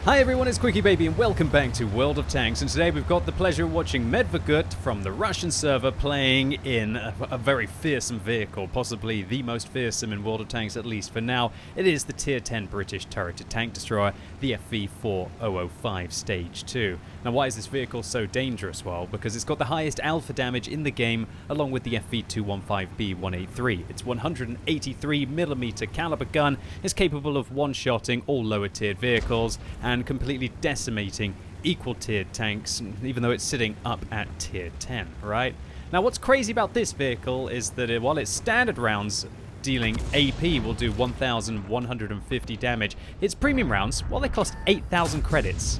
Hi everyone, it's QuickyBaby and welcome back to World of Tanks, and today we've got the pleasure of watching NERFED from the Russian server playing in a very fearsome vehicle, possibly the most fearsome in World of Tanks, at least for now. It is the Tier 10 British turreted tank destroyer, the FV4005 Stage 2. Now why is this vehicle so dangerous? Well, because it's got the highest alpha damage in the game, along with the FV215B183. Its 183mm caliber gun is capable of one-shotting all lower tiered vehicles, and completely decimating equal tiered tanks, even though it's sitting up at tier 10, right? Now what's crazy about this vehicle is that while its standard rounds dealing AP will do 1,150 damage, its premium rounds, well, they cost 8,000 credits.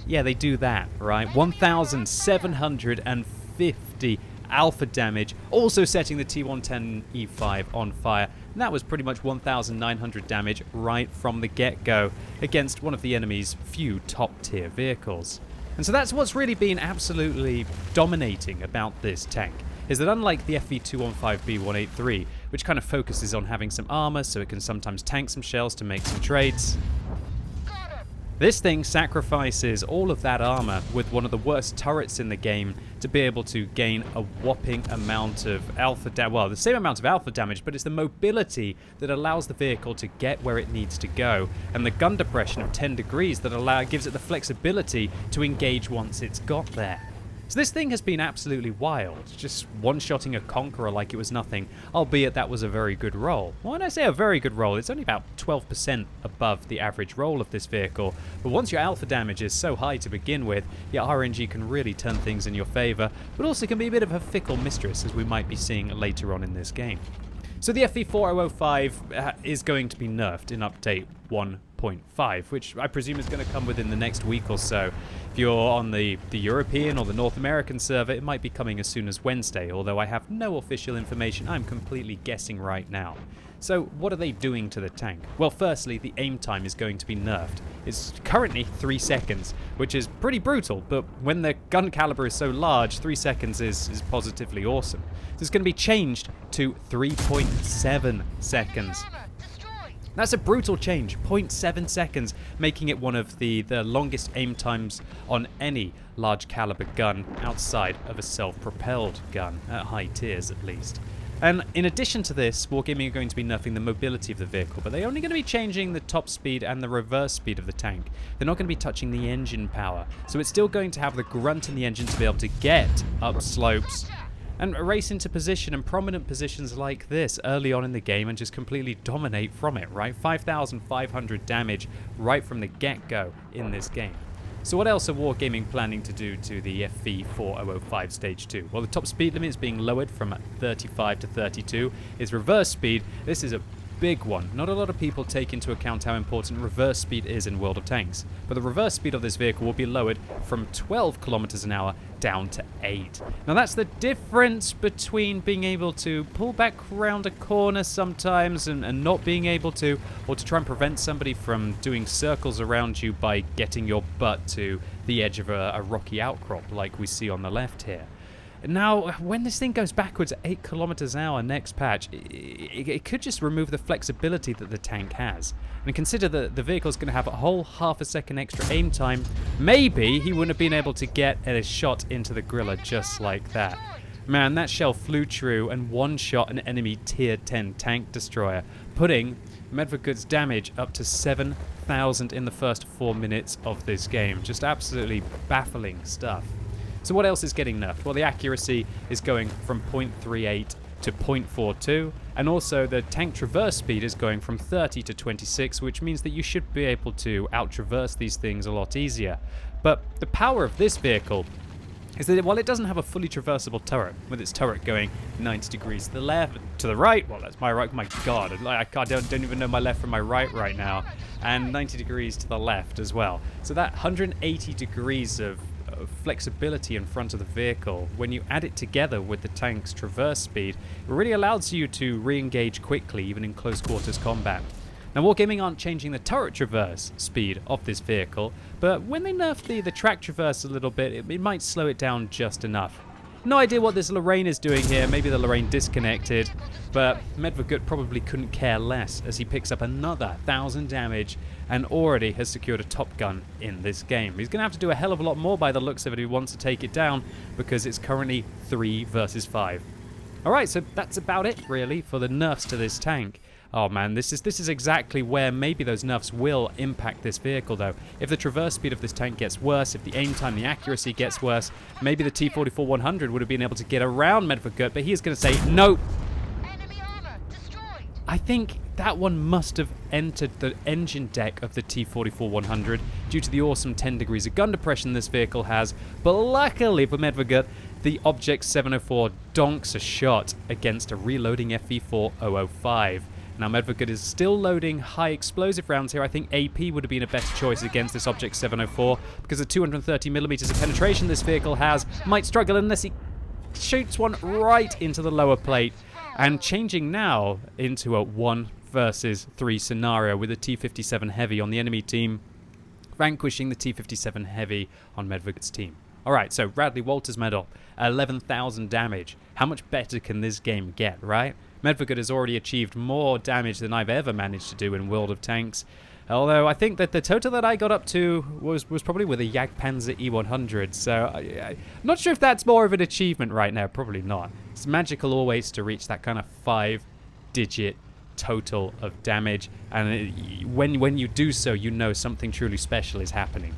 Yeah, they do that, right? 1,750 alpha damage, also setting the T110E5 on fire. And that was pretty much 1,900 damage right from the get-go against one of the enemy's few top-tier vehicles. And so that's what's really been absolutely dominating about this tank, is that unlike the FV215B183, which kind of focuses on having some armor so it can sometimes tank some shells to make some trades, this thing sacrifices all of that armor with one of the worst turrets in the game to be able to gain a whopping amount of alpha damage. Well, the same amount of alpha damage, but it's the mobility that allows the vehicle to get where it needs to go, and the gun depression of 10 degrees that gives it the flexibility to engage once it's got there. So this thing has been absolutely wild, just one-shotting a Conqueror like it was nothing, albeit that was a very good roll. Well, when I say a very good roll, it's only about 12% above the average roll of this vehicle, but once your alpha damage is so high to begin with, your RNG can really turn things in your favor, but also can be a bit of a fickle mistress, as we might be seeing later on in this game. So the FV4005 is going to be nerfed in update 1.5, which I presume is going to come within the next week or so. If you're on the European or the North American server, it might be coming as soon as Wednesday, although I have no official information. I'm completely guessing right now. So what are they doing to the tank? Well, firstly, the aim time is going to be nerfed. It's currently 3 seconds, which is pretty brutal, but when the gun caliber is so large, 3 seconds is positively awesome. So it's going to be changed to 3.7 seconds. That's a brutal change, 0.7 seconds, making it one of the longest aim times on any large caliber gun outside of a self-propelled gun, at high tiers at least. And in addition to this, Wargaming are going to be nerfing the mobility of the vehicle, but they're only going to be changing the top speed and the reverse speed of the tank. They're not going to be touching the engine power, so it's still going to have the grunt in the engine to be able to get up slopes and race into position and prominent positions like this early on in the game and just completely dominate from it, right? 5,500 damage right from the get-go in this game. So what else are Wargaming planning to do to the FV4005 Stage 2? Well, the top speed limit is being lowered from 35 to 32. Its reverse speed, this is a big one. Not a lot of people take into account how important reverse speed is in World of Tanks, but the reverse speed of this vehicle will be lowered from 12 kilometers an hour down to 8. Now that's the difference between being able to pull back around a corner sometimes and not being able to, or to try and prevent somebody from doing circles around you by getting your butt to the edge of a rocky outcrop like we see on the left here. Now, when this thing goes backwards at 8 kilometers an hour next patch, it could just remove the flexibility that the tank has. And consider that the vehicle's going to have a whole half a second extra aim time. Maybe he wouldn't have been able to get a shot into the griller just like that. Man, that shell flew true and one-shot an enemy tier 10 tank destroyer, putting NERFED's damage up to 7,000 in the first 4 minutes of this game. Just absolutely baffling stuff. So what else is getting nerfed? Well, the accuracy is going from 0.38 to 0.42, and also the tank traverse speed is going from 30 to 26, which means that you should be able to out-traverse these things a lot easier. But the power of this vehicle is that while it doesn't have a fully traversable turret, with its turret going 90 degrees to the left, to the right, well, that's my right, my god, I don't even know my left from my right now, and 90 degrees to the left as well. So that 180 degrees of flexibility in front of the vehicle, when you add it together with the tank's traverse speed, it really allows you to re-engage quickly even in close quarters combat. Now Wargaming aren't changing the turret traverse speed of this vehicle, but when they nerf the track traverse a little bit, it might slow it down just enough. No idea what this Lorraine is doing here. Maybe the Lorraine disconnected. But Medvegut probably couldn't care less as he picks up another 1,000 damage and already has secured a top gun in this game. He's going to have to do a hell of a lot more by the looks of it if he wants to take it down, because it's currently 3 versus 5. Alright, so that's about it really for the nerfs to this tank. Oh man, this is exactly where maybe those nerfs will impact this vehicle though. If the traverse speed of this tank gets worse, if the aim time, the accuracy gets worse, maybe the T-44-100 would have been able to get around Medvegut, but he is going to say, no! Enemy armor destroyed. I think that one must have entered the engine deck of the T-44-100 due to the awesome 10 degrees of gun depression this vehicle has, but luckily for Medvegut, the Object 704 donks a shot against a reloading FV4005. Now Medvegut is still loading high explosive rounds here. I think AP would have been a better choice against this Object 704 because the 230mm of penetration this vehicle has might struggle unless he shoots one right into the lower plate. And changing now into a 1 versus 3 scenario with a T-57 Heavy on the enemy team, vanquishing the T-57 Heavy on Medvegut's team. Alright, so Radley Walters medal, 11,000 damage. How much better can this game get, right? Medvegut has already achieved more damage than I've ever managed to do in World of Tanks. Although I think that the total that I got up to was probably with a Jagdpanzer E100, so I'm not sure if that's more of an achievement right now, probably not. It's magical always to reach that kind of 5-digit total of damage, and when you do so, you know something truly special is happening.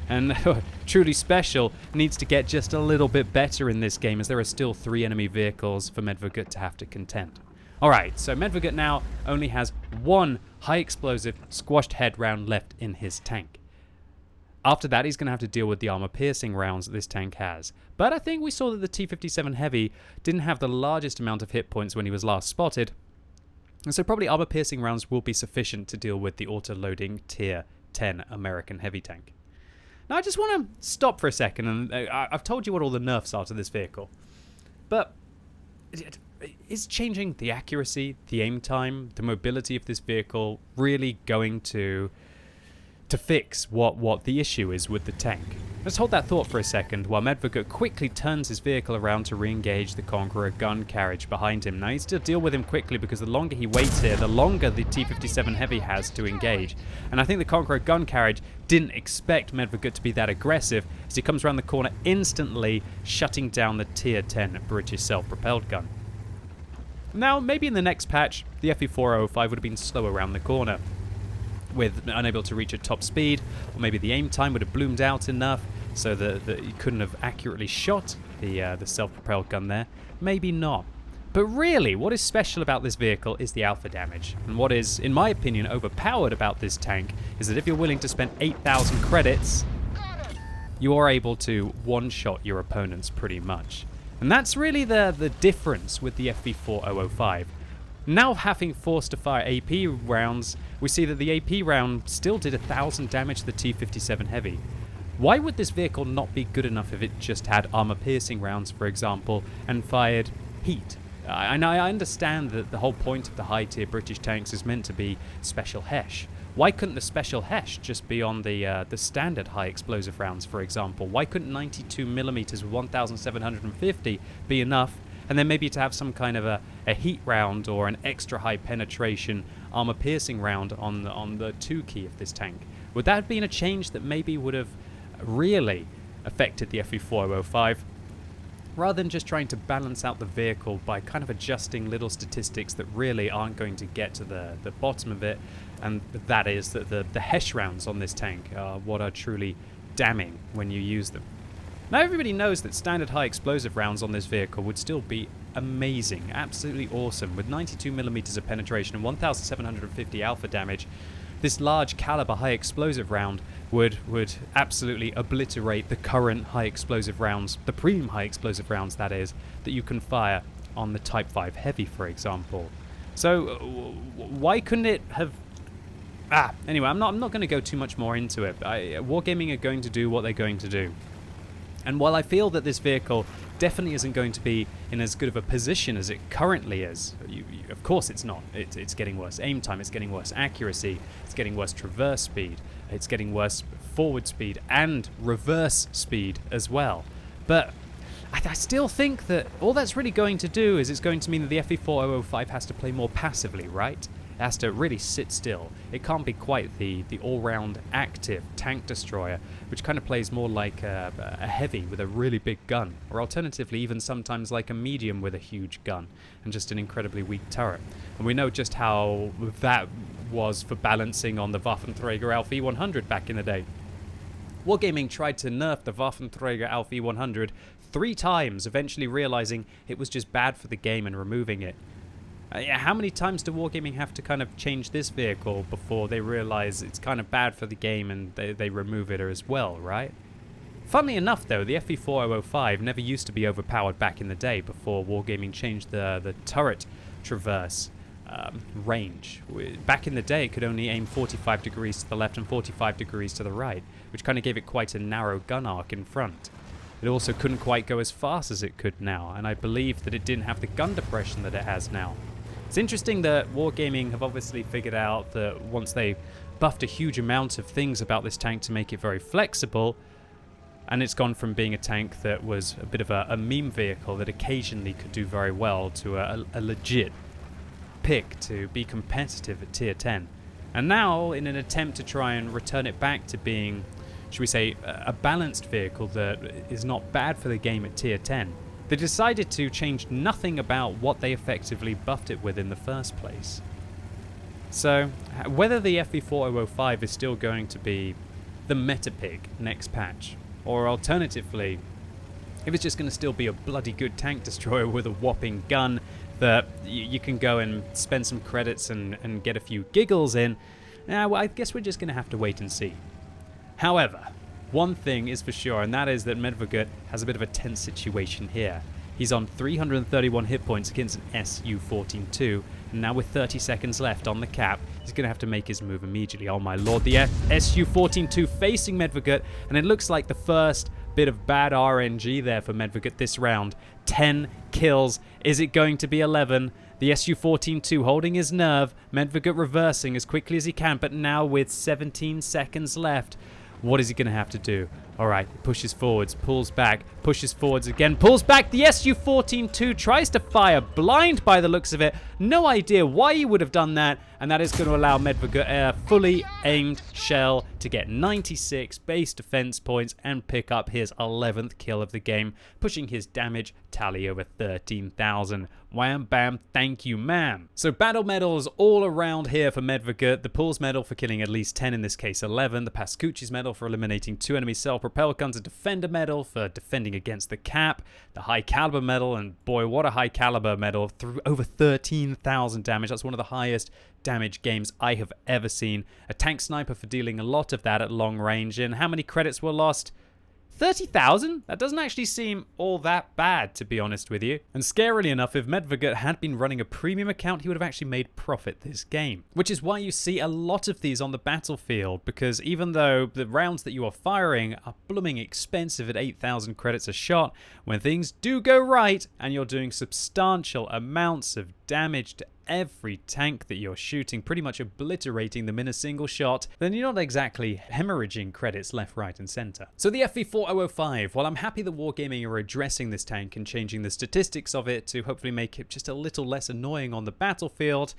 And truly special needs to get just a little bit better in this game, as there are still 3 enemy vehicles for Medvegut to have to contend. Alright, so Medvegut now only has 1 high explosive squashed head round left in his tank. After that, he's going to have to deal with the armor-piercing rounds that this tank has. But I think we saw that the T-57 Heavy didn't have the largest amount of hit points when he was last spotted, and so probably armor-piercing rounds will be sufficient to deal with the auto-loading Tier 10 American heavy tank. Now, I just want to stop for a second, and I've told you what all the nerfs are to this vehicle, but is changing the accuracy, the aim time, the mobility of this vehicle really going to fix what the issue is with the tank? Let's hold that thought for a second while Medvegut quickly turns his vehicle around to re-engage the Conqueror gun carriage behind him. Now, he needs to deal with him quickly because the longer he waits here, the longer the T-57 Heavy has to engage. And I think the Conqueror gun carriage didn't expect Medvegut to be that aggressive as he comes around the corner instantly, shutting down the Tier 10 British self-propelled gun. Now, maybe in the next patch, the FV4005 would have been slow around the corner, with unable to reach at top speed, or maybe the aim time would have bloomed out enough so that he couldn't have accurately shot the self-propelled gun there. Maybe not. But really, what is special about this vehicle is the alpha damage. And what is, in my opinion, overpowered about this tank is that if you're willing to spend 8,000 credits, you are able to one-shot your opponents pretty much. And that's really the difference with the FV4005. Now, having forced to fire AP rounds, we see that the AP round still did 1,000 damage to the T-57 Heavy. Why would this vehicle not be good enough if it just had armor-piercing rounds, for example, and fired heat? And I understand that the whole point of the high-tier British tanks is meant to be special HESH. Why couldn't the special HESH just be on the standard high explosive rounds, for example? Why couldn't 92mm with 1,750 be enough? And then maybe to have some kind of a heat round or an extra high penetration armor piercing round on the 2 key of this tank. Would that have been a change that maybe would have really affected the FV4005? Rather than just trying to balance out the vehicle by kind of adjusting little statistics that really aren't going to get to the bottom of it, and that is that the HESH rounds on this tank are what are truly damning when you use them. Now, everybody knows that standard high explosive rounds on this vehicle would still be amazing, absolutely awesome. With 92mm of penetration and 1,750 alpha damage, this large caliber high explosive round would absolutely obliterate the current high explosive rounds, the premium high explosive rounds that is, that you can fire on the Type 5 Heavy, for example. So why couldn't it have... Anyway, I'm not going to go too much more into it. Wargaming are going to do what they're going to do. And while I feel that this vehicle definitely isn't going to be in as good of a position as it currently is, of course it's not. It's getting worse aim time, it's getting worse accuracy, it's getting worse traverse speed, it's getting worse forward speed and reverse speed as well. But I still think that all that's really going to do is it's going to mean that the FE4005 has to play more passively, right? It has to really sit still. It can't be quite the all-round active tank destroyer, which kind of plays more like a heavy with a really big gun, or alternatively even sometimes like a medium with a huge gun, and just an incredibly weak turret. And we know just how that was for balancing on the Waffenträger Alpha E100 back in the day. Wargaming tried to nerf the Waffenträger Alpha E100 3 times, eventually realizing it was just bad for the game and removing it. How many times do Wargaming have to kind of change this vehicle before they realize it's kind of bad for the game and they remove it as well, right? Funnily enough though, the FE4005 never used to be overpowered back in the day before Wargaming changed the turret traverse range. Back in the day it could only aim 45 degrees to the left and 45 degrees to the right, which kind of gave it quite a narrow gun arc in front. It also couldn't quite go as fast as it could now, and I believe that it didn't have the gun depression that it has now. It's interesting that Wargaming have obviously figured out that once they buffed a huge amount of things about this tank to make it very flexible, and it's gone from being a tank that was a bit of a meme vehicle that occasionally could do very well to a legit pick to be competitive at tier 10. And now, in an attempt to try and return it back to being, should we say, a balanced vehicle that is not bad for the game at tier 10, they decided to change nothing about what they effectively buffed it with in the first place. So, whether the FE4005 is still going to be the meta pick next patch, or alternatively, if it's just going to still be a bloody good tank destroyer with a whopping gun that you can go and spend some credits and get a few giggles in, well, I guess we're just going to have to wait and see. However, one thing is for sure, and that is that Medvegut has a bit of a tense situation here. He's on 331 hit points against an Su-14-2, and now with 30 seconds left on the cap, he's going to have to make his move immediately. Oh my lord, the Su-14-2 facing Medvegut, and it looks like the first bit of bad RNG there for Medvegut this round. 10 kills. Is it going to be 11? The Su-14-2 holding his nerve, Medvegut reversing as quickly as he can, but now with 17 seconds left, what is he going to have to do? Alright, pushes forwards, pulls back, pushes forwards again, pulls back. The Su-14-2 tries to fire blind by the looks of it. No idea why he would have done that, and that is going to allow Medvegut a fully aimed shell to get 96 base defense points and pick up his 11th kill of the game, pushing his damage tally over 13,000. Wham bam, thank you ma'am. So battle medals all around here for Medvegut. The Pulse medal for killing at least 10, in this case 11. The Pascucci's medal for eliminating 2 enemy self-propelled guns. A Defender medal for defending against the cap. The High Caliber medal, and boy, what a high caliber medal. Over 13,000 damage. That's one of the highest damage games I have ever seen. A Tank Sniper for dealing a lot of that at long range. And how many credits were lost? 30,000? That doesn't actually seem all that bad, to be honest with you. And scarily enough, if Medvegut had been running a premium account, he would have actually made profit this game. Which is why you see a lot of these on the battlefield, because even though the rounds that you are firing are blooming expensive at 8,000 credits a shot, when things do go right, and you're doing substantial amounts of damage to every tank that you're shooting, pretty much obliterating them in a single shot, then you're not exactly hemorrhaging credits left, right, and center. So the FE4005, while I'm happy that Wargaming are addressing this tank and changing the statistics of it to hopefully make it just a little less annoying on the battlefield,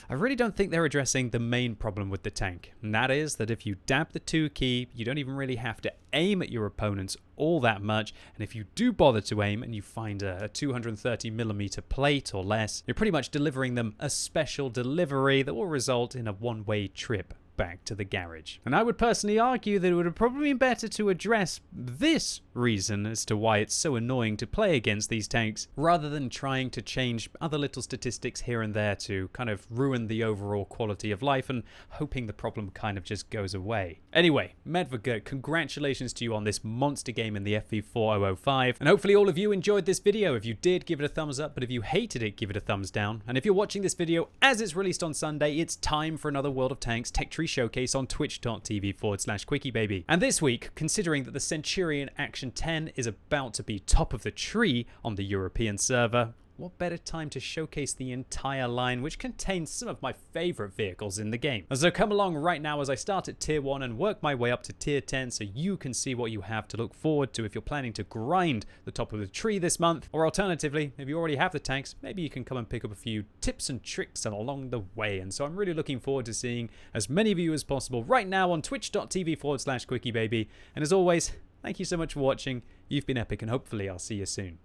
I really don't think they're addressing the main problem with the tank, and that is that if you dab the 2 key, you don't even really have to aim at your opponents all that much, and if you do bother to aim and you find a 230mm plate or less, you're pretty much delivering them a special delivery that will result in a one-way trip back to the garage. And I would personally argue that it would have probably been better to address this reason as to why it's so annoying to play against these tanks, rather than trying to change other little statistics here and there to kind of ruin the overall quality of life and hoping the problem kind of just goes away. Anyway, Medvegut, congratulations to you on this monster game in the FE4005, and hopefully all of you enjoyed this video. If you did, give it a thumbs up, but if you hated it, give it a thumbs down. And if you're watching this video as it's released on Sunday, it's time for another World of Tanks Tech Tree Showcase on twitch.tv/QuickyBaby. And this week, considering that the Centurion Action 10 is about to be top of the tree on the European server, what better time to showcase the entire line, which contains some of my favorite vehicles in the game. So come along right now as I start at tier 1 and work my way up to tier 10 so you can see what you have to look forward to if you're planning to grind the top of the tree this month. Or alternatively, if you already have the tanks, maybe you can come and pick up a few tips and tricks along the way. And so I'm really looking forward to seeing as many of you as possible right now on twitch.tv/QuickyBaby. And as always, thank you so much for watching. You've been epic, and hopefully I'll see you soon.